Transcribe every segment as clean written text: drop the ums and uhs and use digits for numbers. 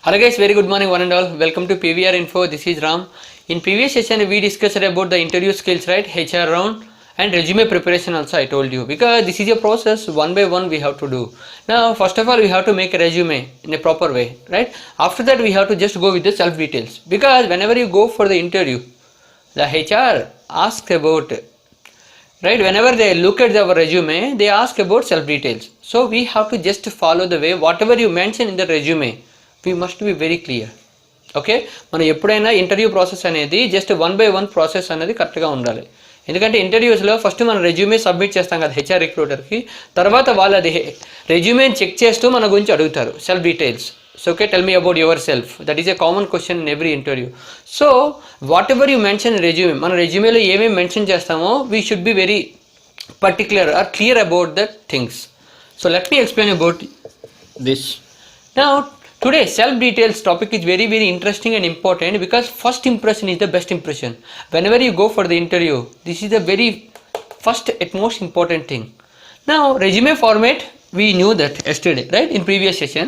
Hello guys, very good morning one and all. Welcome to PVR Info. This is Ram. In previous session we discussed about the interview skills, right? HR round and resume preparation also I told you, because this is a process one by one we have to do. Now first of all we have to make a resume in a proper way, right? After that we have to just go with the self details, because whenever you go for the interview, the HR asks about, right, whenever they look at our resume they ask about self details. So we have to just follow the way whatever you mention in the resume, we must be very clear. Okay, మనం ఎప్పుడైనా interview process అనేది just one by one process అనేది కరెక్ట్గా ఉండాలి. ఎందుకంటే ఇంటర్వ్యూస్లో first మనం resume submit చేస్తాం కదా హెచ్ఆర్ రిక్రూటర్కి, తర్వాత వాళ్ళు అది రెజ్యూమేని చెక్ చేస్తూ మన గురించి అడుగుతారు self details. So okay, tell me about yourself, that is a common question in every interview. So whatever you mention resume, మన రెజ్యూమేలో ఏమేమి మెన్షన్ చేస్తామో we should be very particular or clear about that things. So let me explain about this. Now today self details topic is very interesting and important, because first impression is the best impression. Whenever you go for the interview, this is the very first at most important thing. Now resume format we knew that yesterday, right, in previous session.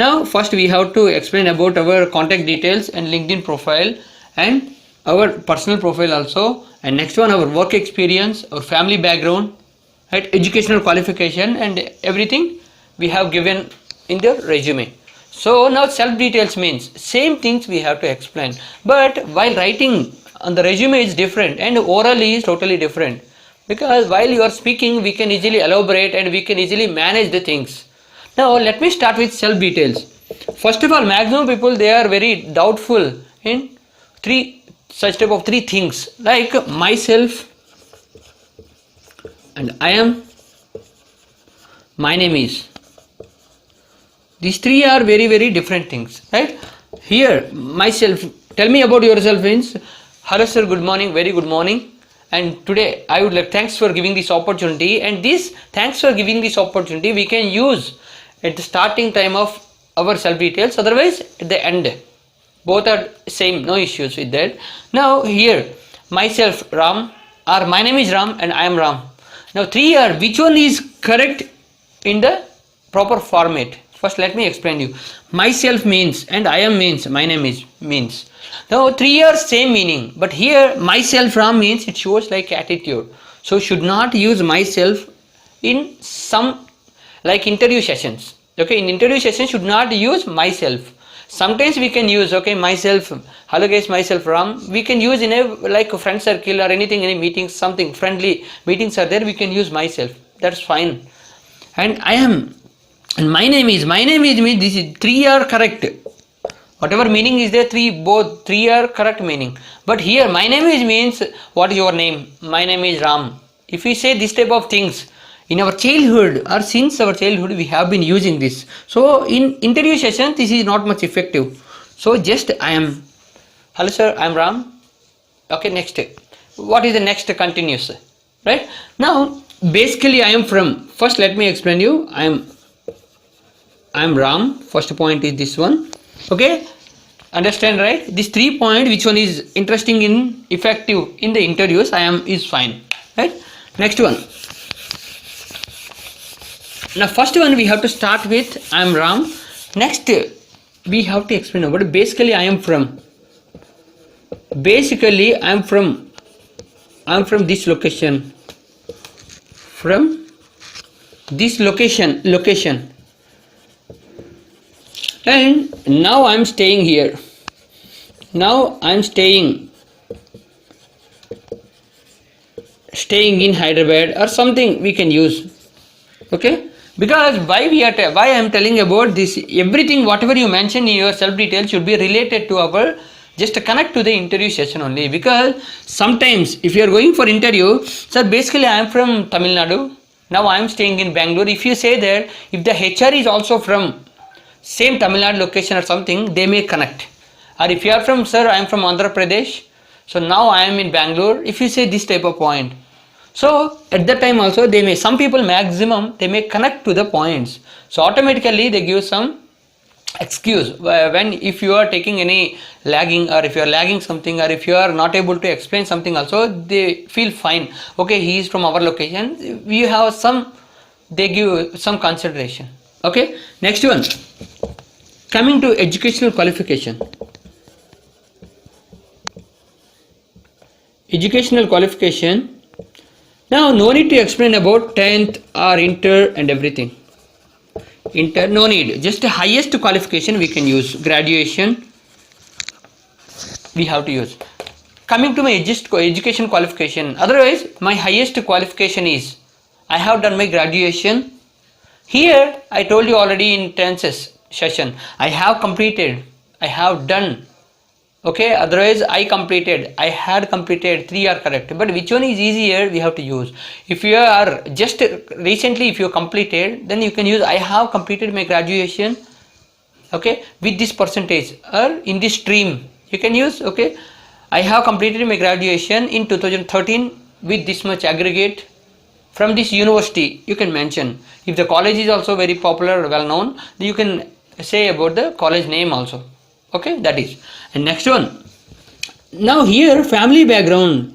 Now first we have to explain about our contact details and LinkedIn profile and our personal profile also, and next one our work experience, our family background, right, educational qualification and everything we have given in the resume. So now self details means same things we have to explain, but while writing on the resume is different and orally is totally different, because while you are speaking we can easily elaborate and we can easily manage the things. Now let me start with self details. First of all, maximum people they are very doubtful in three things, like myself and I am, my name is. These three are very different things, right? Here myself, tell me about yourself means hello sir, good morning, very good morning, and today I would like thanks for giving this opportunity, and this thanks for giving this opportunity we can use at the starting time of our self details, otherwise at the end both are same, no issues with that. Now here myself Ram, or my name is Ram and I am Ram. Now three are, which one is correct in the proper format? First let me explain you. Myself means and I am means my name is means. Now three are same meaning, but here myself Ram means it shows like attitude, so should not use myself in some like interview sessions. Okay, in interview sessions should not use myself. Sometimes we can use, okay, myself, hello guys, myself Ram, we can use in a like a friend circle or anything, any meetings, something friendly meetings are there, we can use myself, that's fine. And I am and my name is means this is three are correct, whatever meaning is there, both three are correct meaning. But here my name is means what is your name, my name is Ram. If we say this type of things in our childhood or since our childhood we have been using this, so in interview session this is not much effective. So just I am, hello sir, I am Ram. Okay, next, what is the next continuous, right? Now basically I am from, first let me explain you. I am Ram, first point is this one. Okay, understand, right? This 3 point, which one is interesting in effective in the interviews, I am is fine, right? Next one. Now first one we have to start with I am Ram. Next we have to explain about basically I am from. Basically I am from this location. From this location. And now I am staying here. Now I am staying in Hyderabad or something we can use. Okay, because why I am telling about this, everything whatever you mention in your self details should be related to our, just connect to the interview session only. Because sometimes if you are going for interview, sir basically I am from Tamil Nadu, now I am staying in Bangalore. If you say that, if the HR is also from same Tamil Nadu location or something, they may connect. Or if you are from, sir I am from Andhra Pradesh, so now I am in Bangalore, if you say this type of point, so at that time also they may, some people maximum they may connect to the points, so automatically they give some excuse when if you are taking any lagging, or if you are lagging something, or if you are not able to explain something also, they feel fine, okay, he is from our location, we have some, they give some consideration. Okay, next one, Coming to educational qualification. Educational qualification. Now, no need to explain about 10th or inter and everything. Inter, no need. Just the highest qualification we can use. Graduation, we have to use. Coming to my education qualification. Otherwise, my highest qualification is, I have done my graduation. Here, I told you already in tenses session. I have completed. I have done. Okay, otherwise I completed, I had completed, 3 are correct. But which one is easier we have to use. If you are just recently, if you completed, then you can use I have completed my graduation, okay, with this percentage or in this stream. You can use, okay, I have completed my graduation in 2013 with this much aggregate from this university. You can mention. If the college is also very popular, well known, you can say about the college name also. Okay, that is. And next one. Now here family background.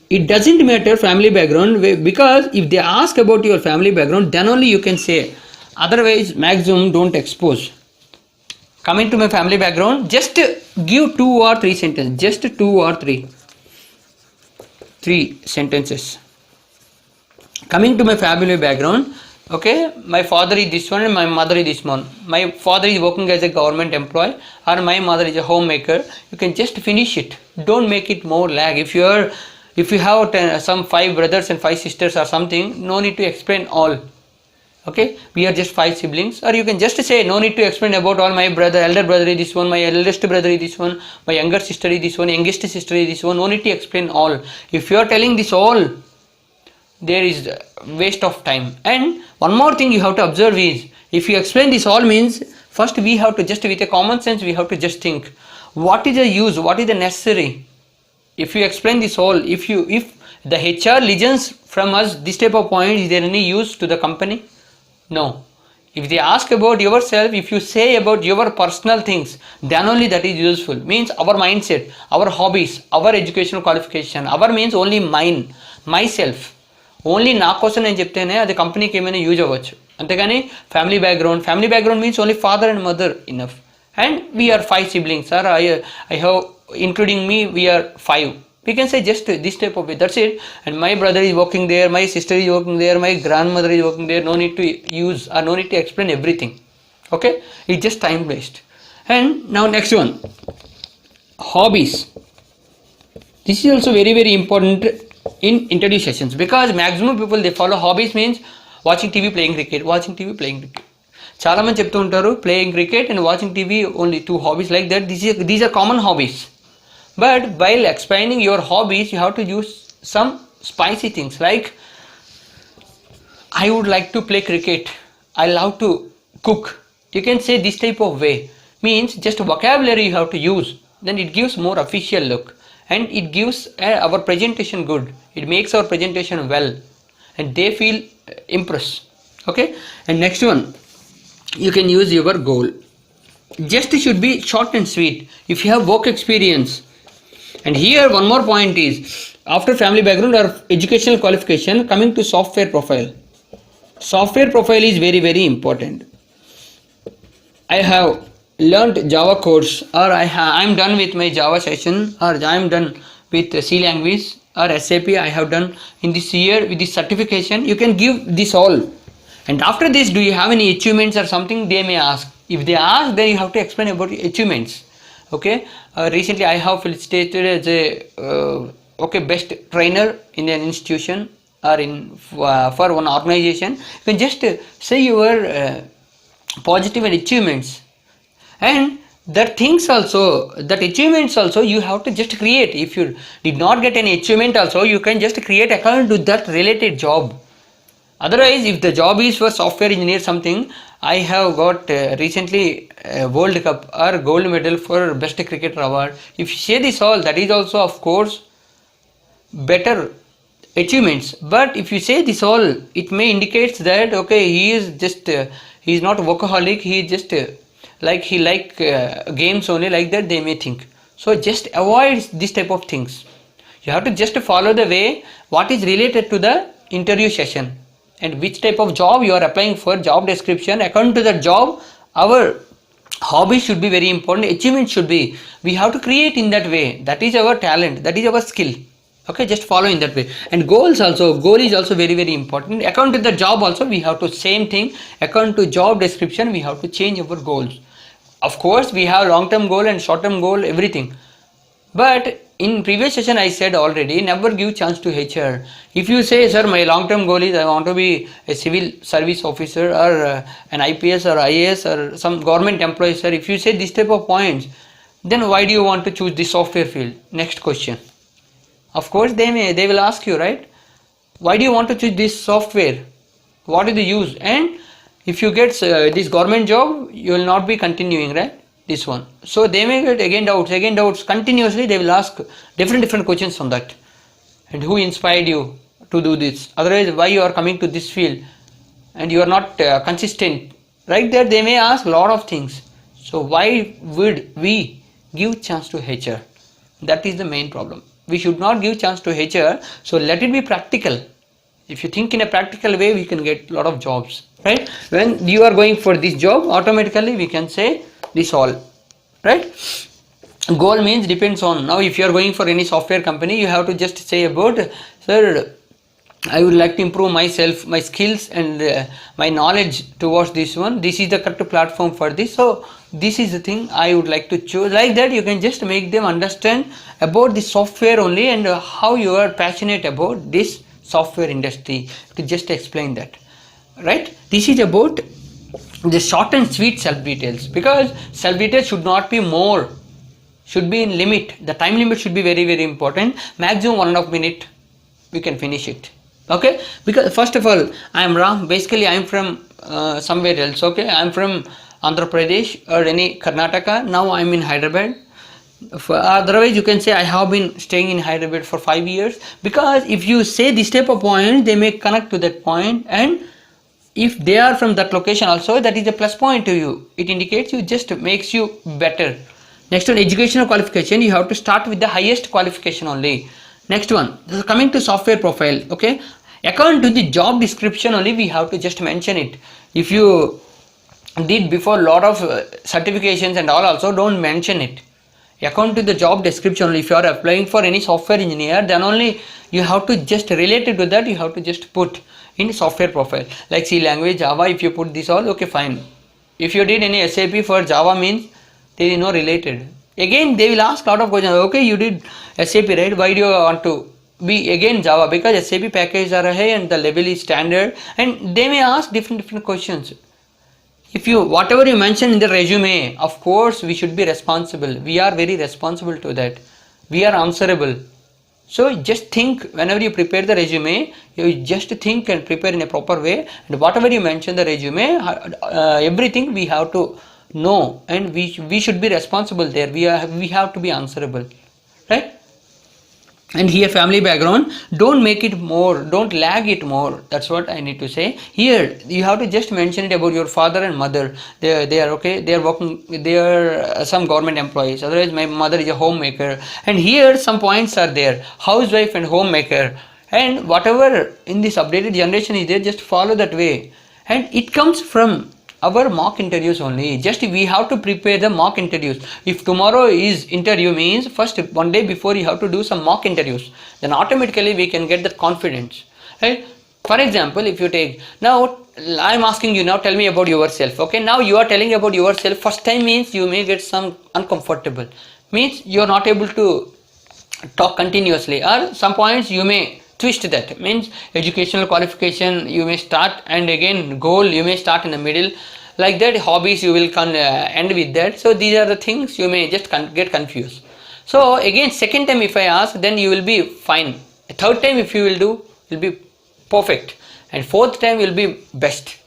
It doesn't matter family background, because if they ask about your family background, then only you can say. Otherwise, maximum don't expose. Coming to my family background, just give 2 or 3 sentences. Just 2 or 3 sentences. Coming to my family background. Okay, my father is this one and my mother is this one. My father is working as a government employee or my mother is a homemaker. You can just finish it. Don't make it more lag. If you have some 5 brothers and 5 sisters or something, no need to explain all. Okay, we are just 5 siblings. Or you can just say, no need to explain about all. My elder brother is this one, my eldest brother is this one, my younger sister is this one, youngest sister is this one. No need to explain all. If you are telling this all, there is waste of time. And one more thing you have to observe is, if you explain this all means, first we have to just, with a common sense, we have to just think, what is the use, what is the necessary? If you explain this all, if the HR listens from us this type of point, is there any use to the company? No. If they ask about yourself, if you say about your personal things, then only that is useful. Means our mindset, our hobbies, our educational qualification, our means only mine, myself. Only నా కోసం నేను చెప్తేనే అది కంపెనీకి ఏమైనా use అవ్వచ్చు. అంతేగాని family background means only father and mother enough. And we are 5 siblings, sir I have including me we are 5. We can say just this type of way, that's it. And my brother is working there, my sister is working there, my grandmother is working there. No need to use or no need to explain everything. Okay, it's just time waste. And now next one, hobbies. This is also very very important in interview sessions, because maximum people they follow hobbies means watching TV, playing cricket. చాలా మంది చెప్తూ ఉంటారు playing cricket and watching TV, only 2 hobbies like that. These are common hobbies. But while explaining your hobbies, you have to use some spicy things like, I would like to play cricket, I love to cook. You can say this type of way. Means just vocabulary you have to use. Then it gives more official look. And it gives our presentation good. It makes our presentation well, and they feel impressed. Okay, and next one, you can use your goal. Just should be short and sweet. If you have work experience, and here one more point is, after family background or educational qualification, coming to software profile. Software profile is very very important. I have learned Java course, or I'm done with my Java session, or I'm done with C language or SAP. I have done in this year with this certification. You can give this all, and after this, do you have any achievements or something? They may ask. If they ask, then you have to explain about achievements. Okay, recently I have felicitated as a best trainer in an institution or for one organization. You can just say your positive and achievements. And that achievements also you have to just create. If you did not get any achievement also, you can just create according to that related job. Otherwise, if the job is for software engineer something, I have got recently World Cup or gold medal for best cricketer award. If you say this all, that is also of course better achievements. But if you say this all, it may indicates that okay, he is not workaholic, he is just he like games only, like that they may think. So just avoid this type of things. You have to just follow the way what is related to the interview session and which type of job you are applying for, job description. According to the job, our hobbies should be very important, achievement should be, we have to create in that way, that is our talent, that is our skill. Okay, just follow in that way. And goals also, goal is also very very important. According to the job also we have to same thing, according to job description we have to change our goals. Of course we have long term goal and short term goal, everything. But in previous session I said already, never give chance to HR. If you say, sir, my long term goal is I want to be a civil service officer or an IPS or IAS or some government employee, sir, if you say this type of points, then why do you want to choose this software field? Next question. Of course they will ask you, right? Why do you want to choose this software? What is the use? And if you get this government job, you will not be continuing, right? This one. So they may get again doubts, continuously they will ask different questions on that. And who inspired you to do this? Otherwise, why you are coming to this field and you are not consistent? Right there they may ask a lot of things. So why would we give chance to HR? That is the main problem. We should not give chance to HR. So let it be practical. If you think in a practical way, we can get a lot of jobs, right? When you are going for this job, automatically we can say this all, right? Goal means depends on, now if you are going for any software company, you have to just say about, sir, I would like to improve myself, my skills and my knowledge towards this one. This is the correct platform for this. So this is the thing I would like to choose. Like that you can just make them understand about the software only and how you are passionate about this software industry, to just explain that, right? This is about the short and sweet self details, because self details should not be more, should be in limit. The time limit should be very very important. Maximum 1.5 minutes we can finish it. Okay, because first of all I am Ram. Basically I am from somewhere else. Okay, I am from Andhra Pradesh or any Karnataka. Now I am in Hyderabad. Otherwise you can say I have been staying in Hyderabad for 5 years, because if you say this type of point, they may connect to that point, and if they are from that location also, that is a plus point to you. It indicates you, just makes you better. Next one, educational qualification, you have to start with the highest qualification only. Next one, this is coming to software profile. Okay, according to the job description only we have to just mention it. If you did before lot of certifications and all, also don't mention it. According to the job description only, if you are applying for any software engineer, then only you have to just relate it to that, you have to just put in software profile, like C language, Java. If you put this all, okay, fine. If you did any SAP for Java, means there is no related. Again they will ask a lot of questions. Okay, you did SAP, right? Why do you want to be again Java? Because SAP packages are high and the level is standard, and they may ask different questions. If you, whatever you mention in the resume, of course we should be responsible. We are very responsible to that. We are answerable. So just think, whenever you prepare the resume, you just think and prepare in a proper way, and whatever you mention the resume, everything we have to know, and we should be responsible there. We have to be answerable, right? And here family background, don't make it more, don't lag it more. That's what I need to say. Here you have to just mention it about your father and mother. They are okay, they are working, they are some government employees. Otherwise my mother is a homemaker, and here some points are there, housewife and homemaker, and whatever in this updated generation is there, just follow that way. And it comes from our mock interviews only. Just we have to prepare the mock interviews. If tomorrow is interview, means first one day before you have to do some mock interviews, then automatically we can get that confidence, right? For example, if you take, now I am asking you, now tell me about yourself. Okay, now you are telling about yourself first time, means you may get some uncomfortable, means you are not able to talk continuously, or some points you may twist that, means educational qualification you may start, and again goal you may start in the middle, like that. Hobbies you will end with that. So these are the things you may just get confused. So again second time if I ask, then you will be fine. Third time if you will do, will be perfect, and fourth time will be best,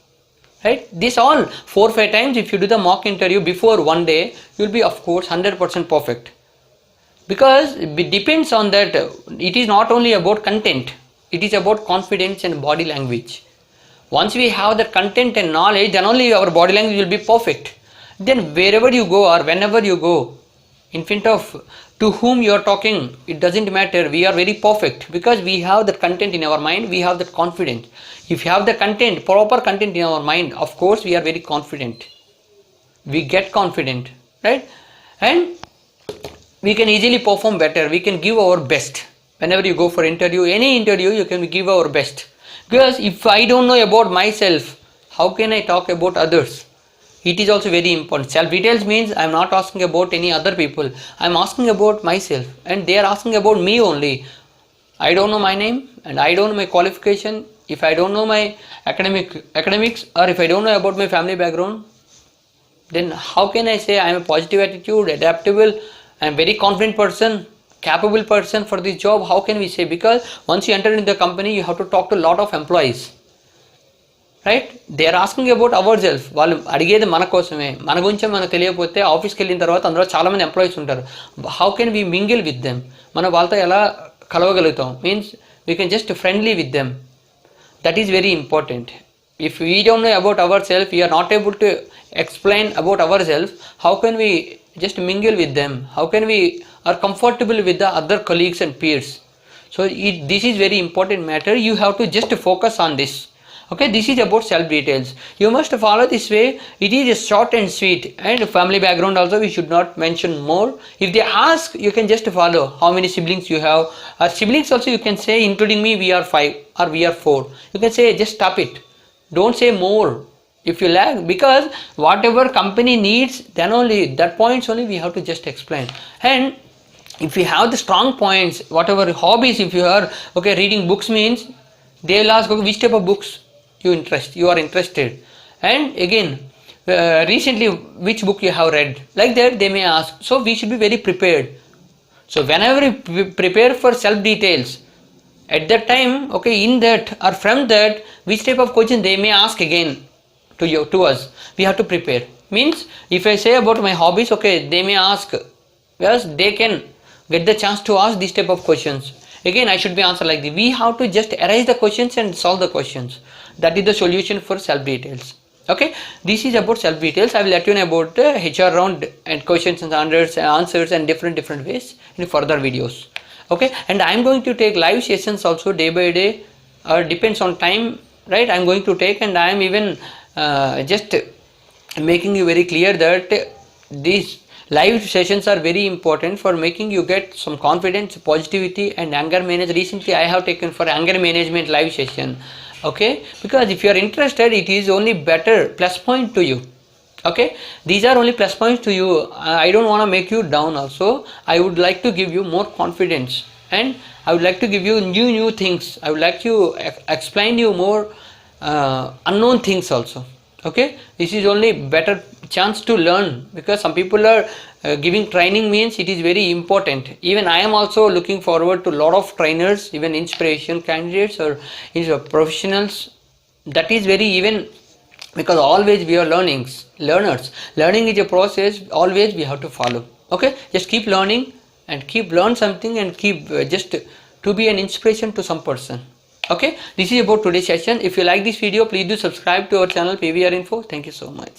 right? This all 4-5 times if you do the mock interview before one day, you will be of course 100% perfect. Because it depends on that. It is not only about content, it is about confidence and body language. Once we have the content and knowledge, then only our body language will be perfect. Then wherever you go or whenever you go, in front of to whom you are talking, it doesn't matter, we are very perfect, because we have that content in our mind, we have that confidence. If you have the content, proper content in our mind, of course we are very confident. we get confident, right? And we can easily perform better, we can give our best. Whenever you go for interview, any interview, you can give our best, because if I don't know about myself, how can I talk about others? It is also very important. Self details means I'm not asking about any other people, I'm asking about myself, and they are asking about me only. I don't know my name, and I don't know my qualification. If I don't know my academics, or if I don't know about my family background, then how can I say I am a positive attitude, adaptable, I am very confident person, capable person for this job? How can we say? Because once you enter in the company, you have to talk to a lot of employees, right? They are asking about ourselves. వాళ్ళు అడిగేది మన కోసమే. మన గురించి మనకు తెలియకపోతే ఆఫీస్కి వెళ్ళిన తర్వాత అందులో చాలామంది ఎంప్లాయీస్ ఉంటారు. How can we mingle with them? మనం వాళ్ళతో ఎలా కలవగలుగుతాం? Means we can just friendly with them. That is very important. If we don't know about ourselves, we are not able to explain about ourselves, how can we just mingle with them? How can we are comfortable with the other colleagues and peers? So this is very important matter. You have to just focus on this. Okay, this is about self details. You must follow this way. It is short and sweet, and family background also we should not mention more. If they ask, you can just follow how many siblings you have. Siblings also you can say, including me we are 5 or we are 4. You can say, just stop it, don't say more if you lack, because whatever company needs, then only that points only we have to just explain. And if you have the strong points, whatever hobbies, if you are okay reading books, means they will ask, okay, which type of books you are interested, and again recently which book you have read, like that they may ask. So we should be very prepared. So whenever we prepare for self details, at that time, okay, in that or from that, which type of question they may ask again to us, we have to prepare. Means if I say about my hobbies, okay, they may ask, yes, they can get the chance to ask this type of questions. Again, I should be answer like this. We have to just arise the questions and solve the questions. That is the solution for self details. Okay, this is about self details. I will let you know about HR round and questions and answers and different ways in further videos. Okay, and I am going to take live sessions also day by day, or depends on time, right? I am going to take, and I am even just making you very clear that these live sessions are very important for making you get some confidence, positivity, and anger management. Recently I have taken for anger management live session. Okay, because if you are interested, it is only better plus point to you. Okay, these are only plus points to you. I don't want to make you down. Also, I would like to give you more confidence, and I would like to give you new things. I would like to explain you more unknown things also. Okay, this is only better chance to learn, because some people are giving training, means it is very important. Even I am also looking forward to a lot of trainers, even inspiration candidates or professionals. That is very even, because always we are learners. Learning is a process, always we have to follow. Okay, just keep learning and keep learn something, and keep just to be an inspiration to some person. Okay, this is about today's session. If you like this video, please do subscribe to our channel PVR Info. Thank you so much.